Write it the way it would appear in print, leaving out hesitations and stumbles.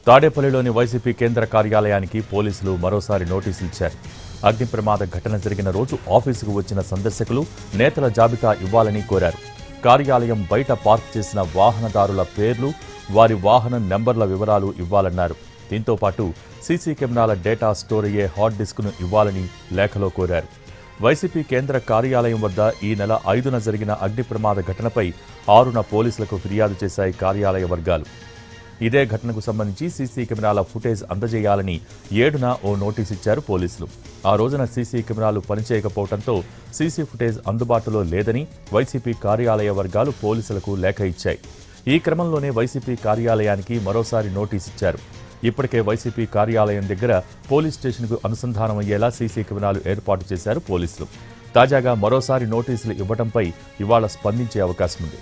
తాడేపల్లిలోని వైసీపీ కేంద్ర కార్యాలయానికి పోలీసులు మరోసారి నోటీసులు ఇచ్చారు. అగ్ని ప్రమాద ఘటన జరిగిన రోజు ఆఫీసుకు వచ్చిన సందర్శకులు నేతల జాబితా ఇవ్వాలని కోరారు. కార్యాలయం బయట పార్క్ చేసిన వాహనదారుల పేర్లు, వారి వాహనం నెంబర్ల వివరాలు ఇవ్వాలన్నారు. దీంతో పాటు సీసీ కెమెరాల డేటా స్టోర్ అయ్యే హార్డ్ డిస్క్ను ఇవ్వాలని లేఖలో కోరారు. వైసీపీ కేంద్ర కార్యాలయం వద్ద ఈ నెల 5న జరిగిన అగ్ని ప్రమాద ఘటనపై 6న పోలీసులకు ఫిర్యాదు చేశాయి కార్యాలయ వర్గాలు. ఇదే ఘటనకు సంబంధించి సీసీ కెమెరాల ఫుటేజ్ అందజేయాలని 7న ఓ నోటీస్ ఇచ్చారు పోలీసులు. ఆ రోజున సీసీ కెమెరాలు పనిచేయకపోవడంతో సీసీ ఫుటేజ్ అందుబాటులో లేదని వైసీపీ కార్యాలయ వర్గాలు పోలీసులకు లేఖ ఇచ్చాయి. ఈ క్రమంలోనే వైసీపీ కార్యాలయానికి మరోసారి నోటీస్ ఇచ్చారు. ఇప్పటికే వైసీపీ కార్యాలయం దగ్గర పోలీస్ స్టేషన్కు అనుసంధానం అయ్యేలా సీసీ కెమెరాలు ఏర్పాటు చేశారు పోలీసులు. తాజాగా మరోసారి నోటీసులు ఇవ్వడంపై ఇవాళ స్పందించే అవకాశం ఉంది.